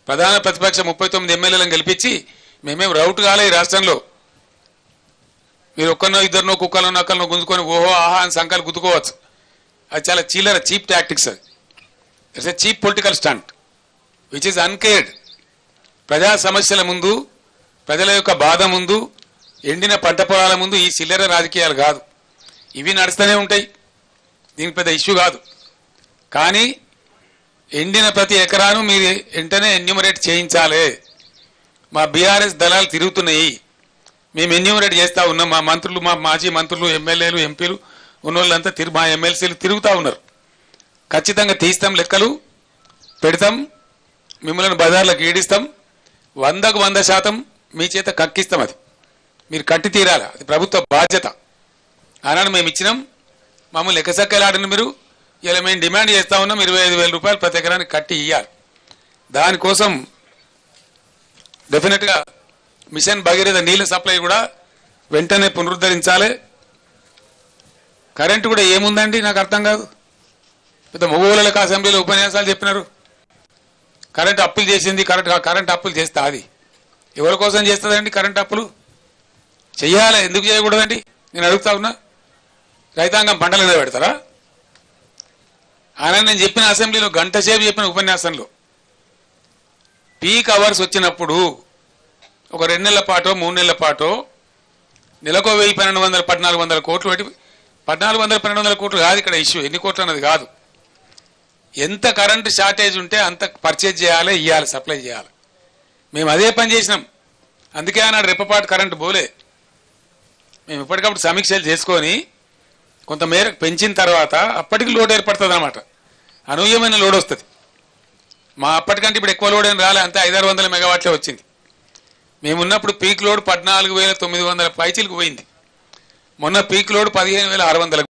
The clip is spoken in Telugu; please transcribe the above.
ప్రధాన ప్రతిపక్ష 39 ఎమ్మెల్యేలను గెలిపించి మేమేం రౌట్ కాలే ఈ రాష్ట్రంలో. మీరు ఒక్కరినో ఇద్దరినో కుక్కలను నక్కలను గుంజుకొని ఓహో ఆహా అని సంఖ్యలు గుద్దుకోవచ్చు. అది చాలా చీలర చీప్ టాక్టిక్స్. అది it's a cheap political stunt which is uncared. ప్రజా సమస్యల ముందు, ప్రజల యొక్క బాధ ముందు, ఎండిన పంట పొలాల ముందు ఈ చిల్లర రాజకీయాలు కాదు. ఇవి నడుస్తూనే ఉంటాయి, దీనికి పెద్ద ఇష్యూ కాదు. కానీ ఎండిన ప్రతి ఎకరాను మీరు వెంటనే ఎన్యూమరేట్ చేయించాలి. మా బీఆర్ఎస్ దళాలు తిరుగుతున్నాయి, మేము ఎన్యూమరేట్ చేస్తూ ఉన్నాం. మా మంత్రులు, మా మాజీ మంత్రులు, ఎమ్మెల్యేలు, ఎంపీలు ఉన్నోళ్ళంతా మా ఎమ్మెల్సీలు తిరుగుతూ ఉన్నారు. ఖచ్చితంగా తీస్తాం, లెక్కలు పెడతాం, మిమ్మల్ని బజార్లకు ఈడిస్తాం, 100కు 100% మీ చేత కక్కిస్తాం. అది మీరు కట్టి తీరాలి, అది ప్రభుత్వ బాధ్యత. ఆనాడు మేము ఇచ్చినాం, మమ్మల్ని లెక్కసక్కలాడిన మీరు ఇలా మేము డిమాండ్ చేస్తూ ఉన్నాం 25,000 రూపాయలు ప్రతి ఎకరానికి కట్టి ఇవ్వాలి. దానికోసం డెఫినెట్గా మిషన్ భగీరథ నీళ్ళ సప్లై కూడా వెంటనే పునరుద్ధరించాలి. కరెంటు కూడా ఏముందండి నాకు అర్థం కాదు. పెద్ద మగవాళ్ళకి అసెంబ్లీలో ఉపన్యాసాలు చెప్పినారు. కరెంటు అప్పులు చేసింది, కరెంటు అప్పులు చేస్తా. అది ఎవరి కోసం చేస్తుందండి? కరెంటు అప్పులు చెయ్యాలి, ఎందుకు చేయకూడదండి? నేను అడుగుతా ఉన్నా. రైతాంగం పంటలు మీద పెడతారా? ఆయన నేను చెప్పిన అసెంబ్లీలో గంట సేపు చెప్పిన ఉపన్యాసంలో పీక్ అవర్స్ వచ్చినప్పుడు ఒక 2 నెలల పాటో 3 నెలల పాటో నెలకో 1,000, 1,200, 1,400 కోట్లు పెట్టి 1,400, 1,200 కోట్లు కాదు ఇక్కడ ఇష్యూ, ఎన్ని కోట్లు అన్నది కాదు. ఎంత కరెంటు షార్టేజ్ ఉంటే అంత పర్చేజ్ చేయాలి, ఇవ్వాలి, సప్లై చేయాలి. మేము అదే పని చేసినాం. అందుకే ఆనాడు రెప్పపాటు కరెంటు పోలే. మేము ఇప్పటికప్పుడు సమీక్షలు చేసుకొని కొంతమేరకు పెంచిన తర్వాత అప్పటికి లోడ్ ఏర్పడుతుంది అన్నమాట. అనూహ్యమైన లోడ్ వస్తుంది. మా అప్పటికంటే ఇప్పుడు ఎక్కువ లోడ్ ఏం రాలే, అంతే 500-600 మెగావాట్లే వచ్చింది. మేమున్నప్పుడు పీక్ లోడ్ 14,900 పైచీలకు పోయింది. మొన్న పీక్ లోడ్ 15,600